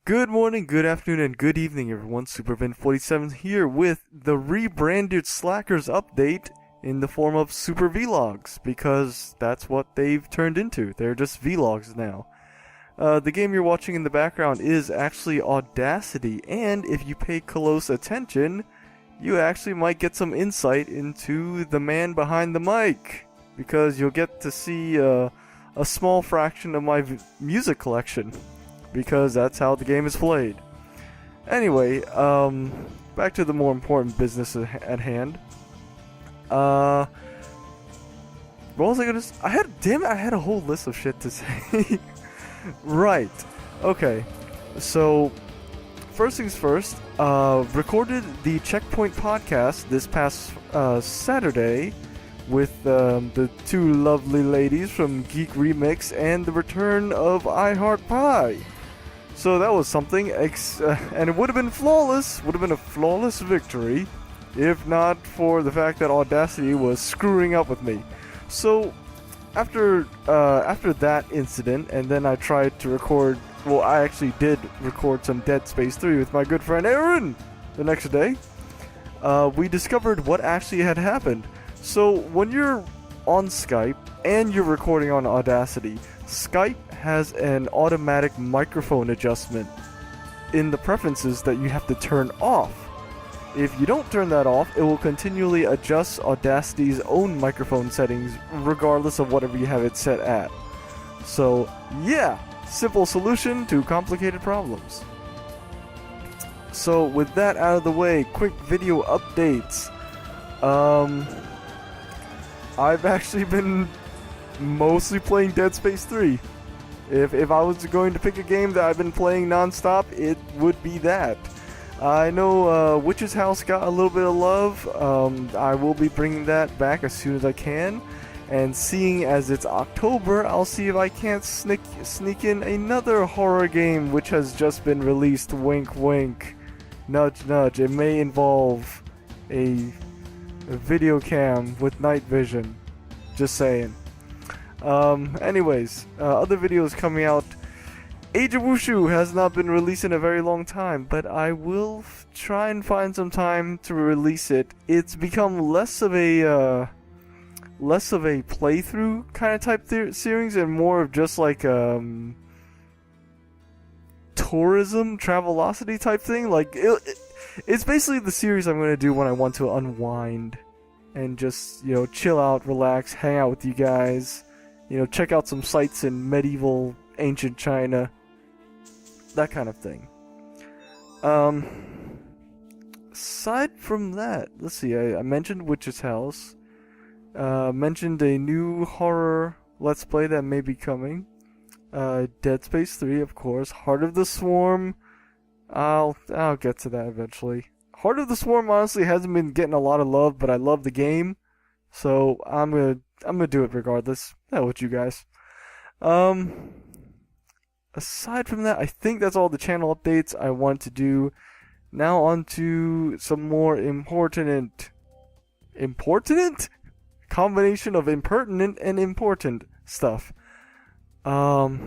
Good morning, good afternoon, and good evening, everyone. Supervin47 here with the rebranded Slackers update in the form of Super Vlogs, because that's what they've turned into. They're just Vlogs now. The game you're watching in the background is actually Audacity, and if you pay close attention, you actually might get some insight into the man behind the mic, because you'll get to see a small fraction of my music collection. Because that's how the game is played. Anyway, back to the more important business at hand. What was I gonna say? I had a whole list of shit to say. Right. Okay. So, first things first, recorded the Checkpoint podcast this past Saturday with the two lovely ladies from Geek Remix and the return of I Heart Pie. So that was something, and it would have been flawless, would have been a flawless victory, if not for the fact that Audacity was screwing up with me. So, after that incident, and then I tried to record, well, I actually did record some Dead Space 3 with my good friend Aaron the next day, we discovered what actually had happened. So, when you're on Skype, and you're recording on Audacity, Skype has an automatic microphone adjustment in the preferences that you have to turn off. If you don't turn that off, it will continually adjust Audacity's own microphone settings regardless of whatever you have it set at. So, yeah, simple solution to complicated problems. So, with that out of the way, quick video updates. I've actually been mostly playing Dead Space 3. If I was going to pick a game that I've been playing non-stop, it would be that. I know Witch's House got a little bit of love. I will be bringing that back as soon as I can. And seeing as it's October, I'll see if I can't sneak in another horror game which has just been released. Wink wink. Nudge nudge. It may involve a video cam with night vision. Just saying. Anyways, other videos coming out. Age of Wushu has not been released in a very long time, but I will try and find some time to release it. It's become less of a playthrough kind of type series and more of just like tourism, Travelocity type thing. Like it's basically the series I'm gonna do when I want to unwind and just, you know, chill out, relax, hang out with you guys. You know, check out some sites in medieval, ancient China. That kind of thing. Aside from that, let's see, I mentioned Witch's House. Mentioned a new horror Let's Play that may be coming. Dead Space 3, of course. Heart of the Swarm. I'll get to that eventually. Heart of the Swarm honestly hasn't been getting a lot of love, but I love the game. So I'm gonna do it regardless. Hell with you guys. Aside from that, I think that's all the channel updates I want to do. Now on to some more important combination of impertinent and important stuff. I've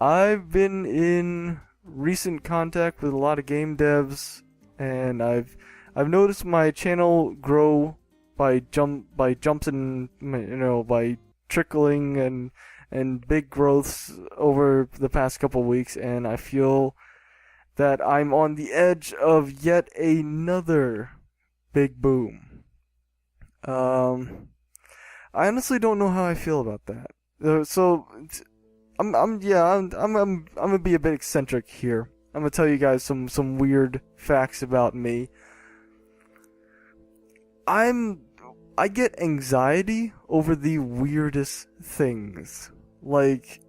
been in recent contact with a lot of game devs, and I've noticed my channel grow by jumps and, you know, by trickling and big growths over the past couple weeks, and I feel that I'm on the edge of yet another big boom. I honestly don't know how I feel about that. So I'm gonna be a bit eccentric here. I'm gonna tell you guys some weird facts about me. I get anxiety over the weirdest things. Like,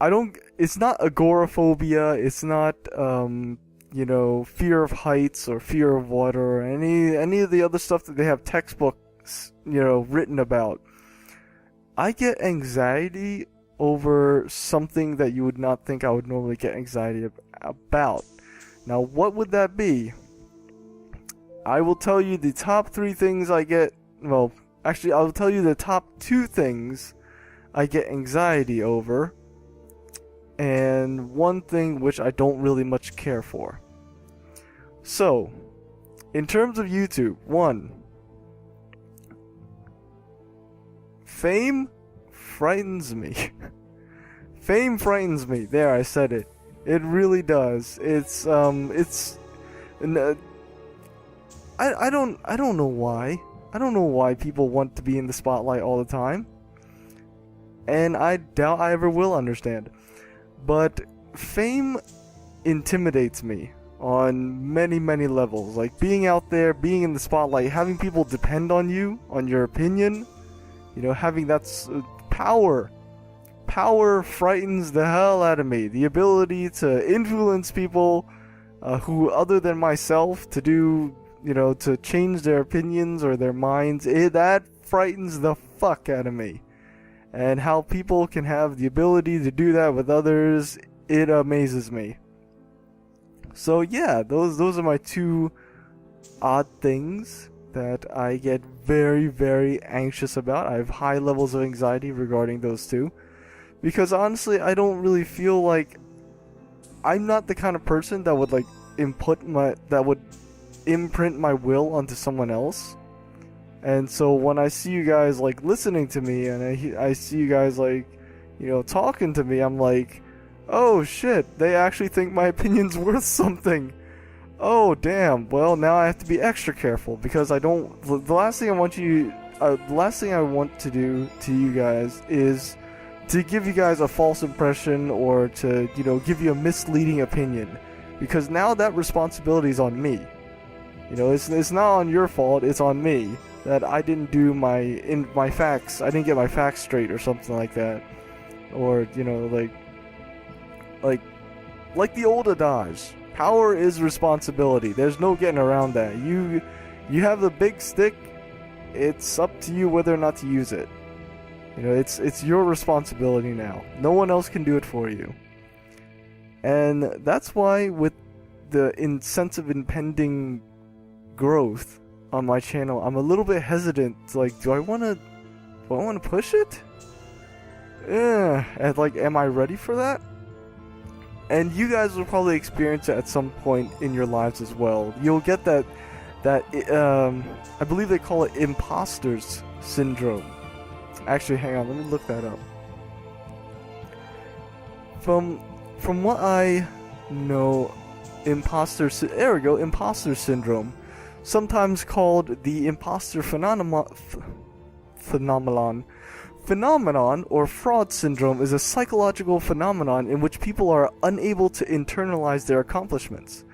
it's not agoraphobia, it's not, you know, fear of heights or fear of water or any of the other stuff that they have textbooks, you know, written about. I get anxiety over something that you would not think I would normally get anxiety about. Now, what would that be? I will tell you the top 3 things I get. Well, actually, I'll tell you the top 2 things I get anxiety over. and one thing which I don't really much care for. So, in terms of YouTube, 1. Fame frightens me. Fame frightens me. There, I said it. It really does. I don't know why. I don't know why people want to be in the spotlight all the time. And I doubt I ever will understand. But fame intimidates me on many, many levels. Like being out there, being in the spotlight, having people depend on you, on your opinion. You know, having that power. Power frightens the hell out of me. The ability to influence people who, other than myself, to do, you know, to change their opinions or their minds, that frightens the fuck out of me. And how people can have the ability to do that with others, it amazes me. So yeah, those are my 2 odd things that I get very, very anxious about. I have high levels of anxiety regarding those 2. Because honestly, I don't really feel like... I'm not the kind of person that would imprint my will onto someone else. And so when I see you guys like listening to me, and I see you guys like, you know, talking to me, I'm like, oh shit, they actually think my opinion's worth something. Oh damn, well now I have to be extra careful, because I don't... The last thing I want to do to you guys is to give you guys a false impression, or to, you know, give you a misleading opinion. Because now that responsibility is on me. You know, it's not on your fault, it's on me. That I didn't do my facts, I didn't get my facts straight or something like that. Or, you know, like the old adage, power is responsibility. There's no getting around that. You have the big stick, it's up to you whether or not to use it. You know, it's your responsibility now. No one else can do it for you. And that's why with the sense of impending growth on my channel, I'm a little bit hesitant. Like, do I want to push it? And like, am I ready for that? And you guys will probably experience it at some point in your lives as well. You'll get that I believe they call it imposter's syndrome. Actually, hang on, let me look that up. From what I know, imposter syndrome, sometimes called the imposter phenomenon or fraud syndrome, is a psychological phenomenon in which people are unable to internalize their accomplishments.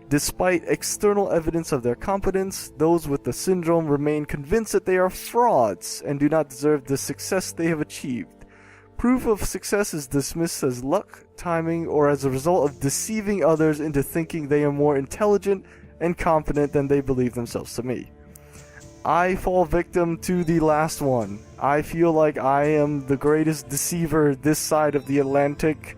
Despite external evidence of their competence, those with the syndrome remain convinced that they are frauds and do not deserve the success they have achieved. Proof of success is dismissed as luck, timing, or as a result of deceiving others into thinking they are more intelligent and competent than they believe themselves to be. I fall victim to the last one. I feel like I am the greatest deceiver this side of the Atlantic.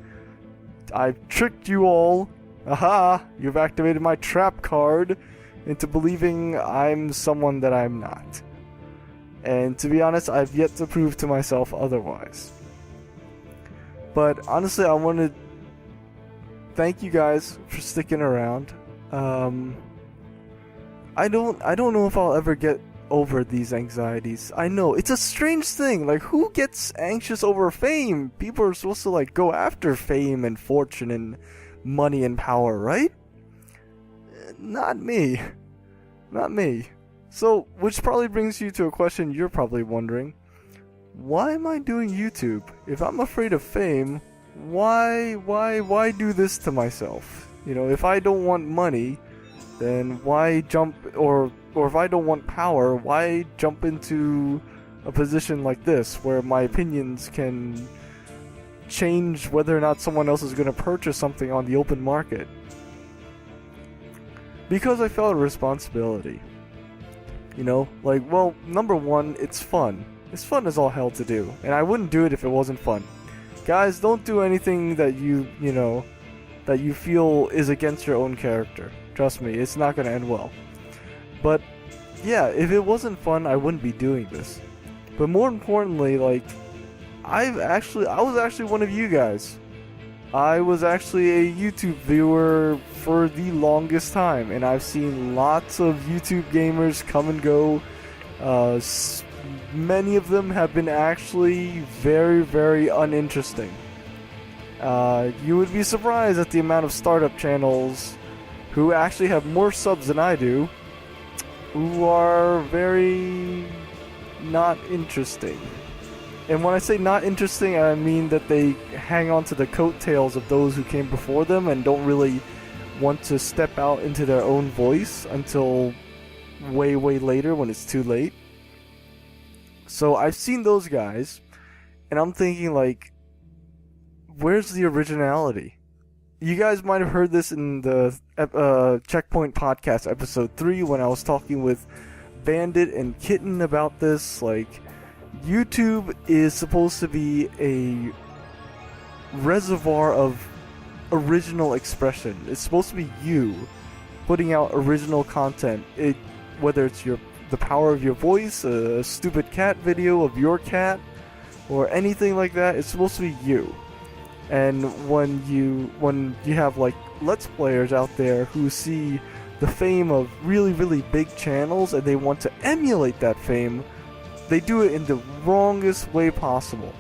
I've tricked you all. Aha! You've activated my trap card into believing I'm someone that I'm not. And to be honest, I've yet to prove to myself otherwise. But honestly, I want to thank you guys for sticking around. I don't know if I'll ever get over these anxieties. I know, it's a strange thing. Like, who gets anxious over fame? People are supposed to, like, go after fame and fortune and money and power, right? Not me. Not me. So, which probably brings you to a question you're probably wondering. Why am I doing YouTube? If I'm afraid of fame, why do this to myself? You know, if I don't want money, then why jump, or if I don't want power, why jump into a position like this where my opinions can change whether or not someone else is going to purchase something on the open market? Because I felt a responsibility. You know, like, well, number one, it's fun. It's fun as all hell to do, and I wouldn't do it if it wasn't fun. Guys, don't do anything that you feel is against your own character. Trust me, it's not going to end well. But yeah, if it wasn't fun, I wouldn't be doing this. But more importantly, like, I was actually one of you guys. I was actually a YouTube viewer for the longest time, and I've seen lots of YouTube gamers come and go. Many of them have been actually very, very uninteresting. You would be surprised at the amount of startup channels who actually have more subs than I do, who are very not interesting. And when I say not interesting, I mean that they hang on to the coattails of those who came before them and don't really want to step out into their own voice until way, way later when it's too late. So I've seen those guys, and I'm thinking, like, where's the originality? You guys might have heard this in the Checkpoint Podcast episode 3 when I was talking with Bandit and Kitten about this. Like, YouTube is supposed to be a reservoir of original expression. It's supposed to be you putting out original content. Whether it's the power of your voice, a stupid cat video of your cat, or anything like that, it's supposed to be you. And when you have like Let's Players out there who see the fame of really, really big channels and they want to emulate that fame, they do it in the wrongest way possible.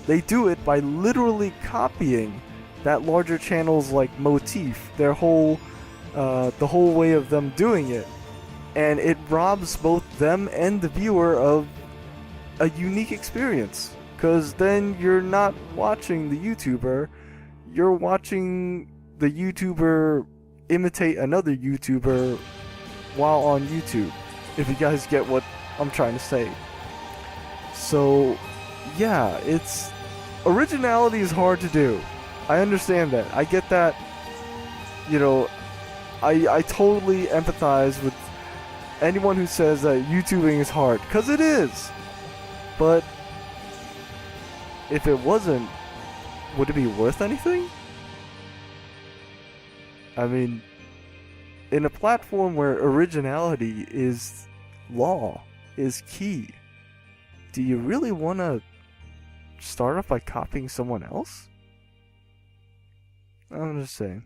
They do it by literally copying that larger channel's like motif, their whole, the whole way of them doing it, and it robs both them and the viewer of a unique experience. Because then you're not watching the YouTuber, you're watching the YouTuber imitate another YouTuber while on YouTube, if you guys get what I'm trying to say. So, yeah, originality is hard to do. I understand that. I get that. You know, I totally empathize with anyone who says that YouTubing is hard, because it is. But if it wasn't, would it be worth anything? I mean, in a platform where originality is law, is key, do you really want to start off by copying someone else? I'm just saying.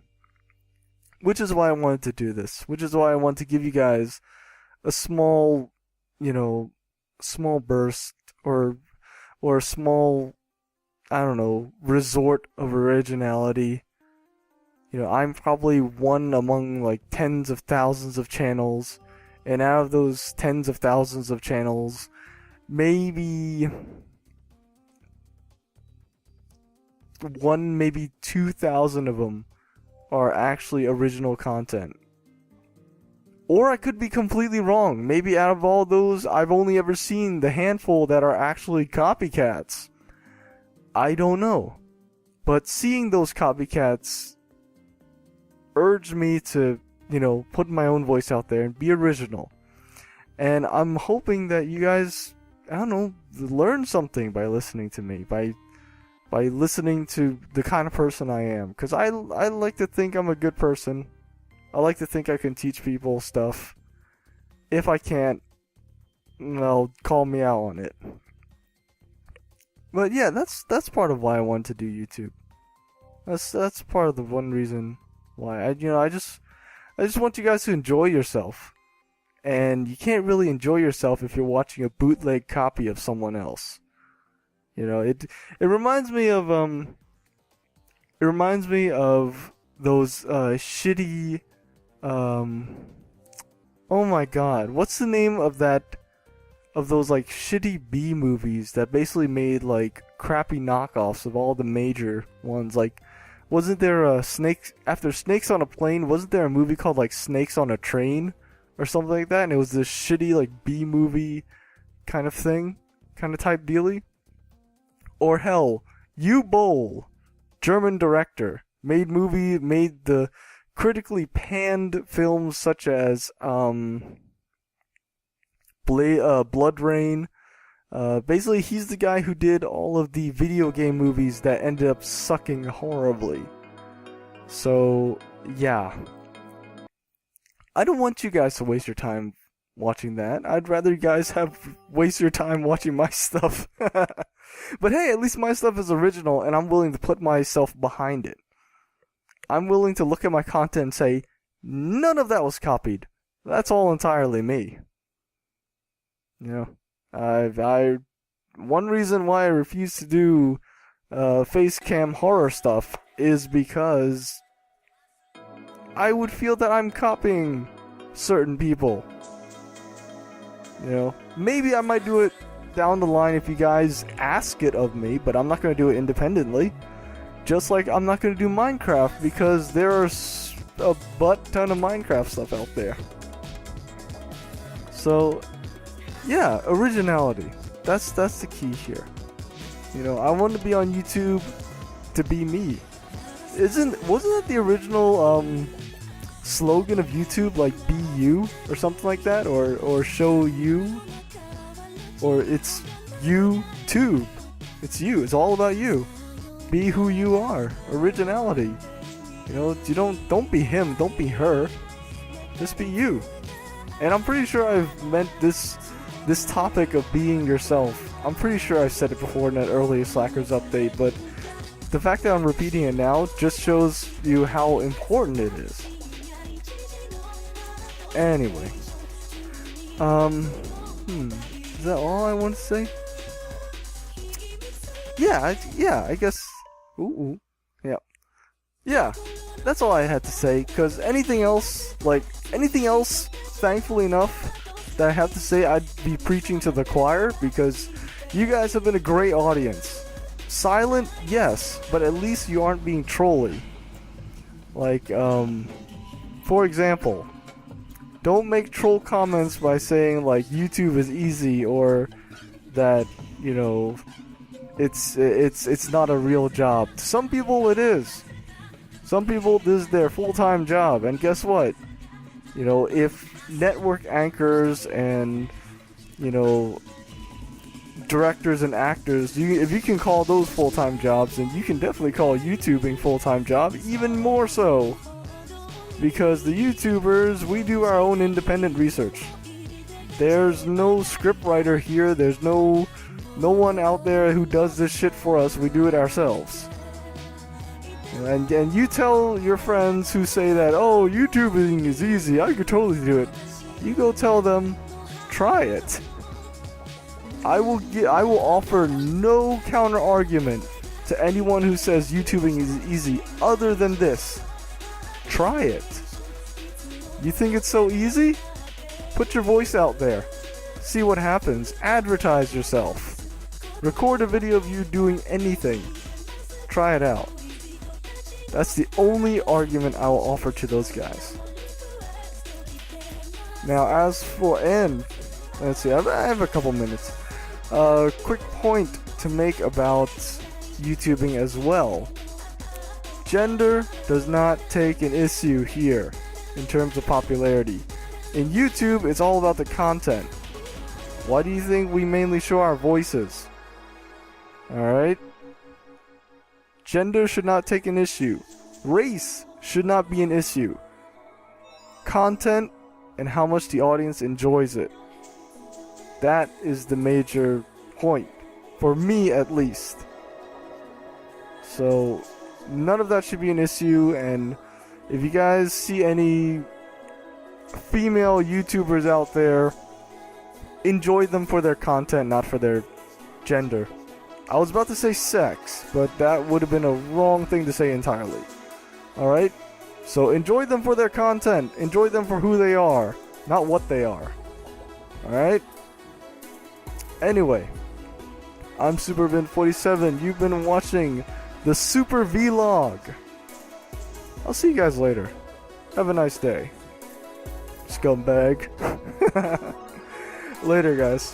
Which is why I wanted to do this. Which is why I want to give you guys a small, small burst or a small, I don't know, resort of originality. I'm probably one among like tens of thousands of channels, and out of those tens of thousands of channels, maybe 2,000 of them are actually original content. Or I could be completely wrong. Maybe out of all those, I've only ever seen the handful that are actually copycats. I don't know. But seeing those copycats urged me to, put my own voice out there and be original. And I'm hoping that you guys, learn something by listening to me, by listening to the kind of person I am. Because I like to think I'm a good person. I like to think I can teach people stuff. If I can't, call me out on it. But yeah, that's part of why I wanted to do YouTube. That's part of the one reason why I just want you guys to enjoy yourself. And you can't really enjoy yourself if you're watching a bootleg copy of someone else. It reminds me of those shitty oh my god, what's the name of those like shitty B movies that basically made like crappy knockoffs of all the major ones? Like, wasn't there a Snakes on a Plane, wasn't there a movie called like Snakes on a Train or something like that? And it was this shitty like B movie kind of thing, kind of type dealy. Or hell, U-Bowl, German director, made the critically panned films such as Blood Rain. Basically, he's the guy who did all of the video game movies that ended up sucking horribly. So, yeah. I don't want you guys to waste your time watching that. I'd rather you guys waste your time watching my stuff. But hey, at least my stuff is original, and I'm willing to put myself behind it. I'm willing to look at my content and say, none of that was copied. That's all entirely me. You know, one reason why I refuse to do face cam horror stuff is because I would feel that I'm copying certain people. You know, maybe I might do it down the line if you guys ask it of me, but I'm not going to do it independently. Just like I'm not going to do Minecraft because there's a butt ton of Minecraft stuff out there. So, yeah, originality. That's the key here. You know, I want to be on YouTube to be me. Wasn't that the original slogan of YouTube, like "Be You" or something like that, or "Show You"? Or it's YouTube. It's you. It's all about you. Be who you are. Originality. You know, don't be him. Don't be her. Just be you. And I'm pretty sure I've meant this topic of being yourself. I'm pretty sure I said it before in that earlier Slackers update, but the fact that I'm repeating it now just shows you how important it is. Anyway. Is that all I want to say? Yeah, I guess. Yeah, that's all I had to say, because anything else, thankfully enough, that I have to say, I'd be preaching to the choir, because you guys have been a great audience. Silent, yes, but at least you aren't being trolly. Like, for example, don't make troll comments by saying, like, YouTube is easy, or that, you know, it's not a real job. To some people it is. Some people, this is their full-time job, and guess what? You know, if network anchors and, you know, directors and actors, if you can call those full-time jobs, then you can definitely call YouTubing full-time job, even more so. Because the YouTubers, we do our own independent research. There's no scriptwriter here, there's no one out there who does this shit for us, we do it ourselves. And you tell your friends who say that, oh, YouTubing is easy, I could totally do it. You go tell them, try it. I will offer no counter argument to anyone who says YouTubing is easy other than this. Try it. You think it's so easy? Put your voice out there. See what happens. Advertise yourself. Record a video of you doing anything. Try it out. That's the only argument I will offer to those guys. Now, as for let's see, I have a couple minutes. Quick point to make about YouTubing as well. Gender does not take an issue here in terms of popularity. In YouTube, it's all about the content. Why do you think we mainly show our voices? Alright? Gender should not take an issue. Race should not be an issue. Content and how much the audience enjoys it. That is the major point. For me, at least. So, none of that should be an issue, and if you guys see any female YouTubers out there, enjoy them for their content, not for their gender. I was about to say sex, but that would have been a wrong thing to say entirely. Alright? So enjoy them for their content. Enjoy them for who they are, not what they are. Alright? Anyway, I'm SuperVin47. You've been watching the Super Vlog. I'll see you guys later. Have a nice day. Scumbag. Later, guys.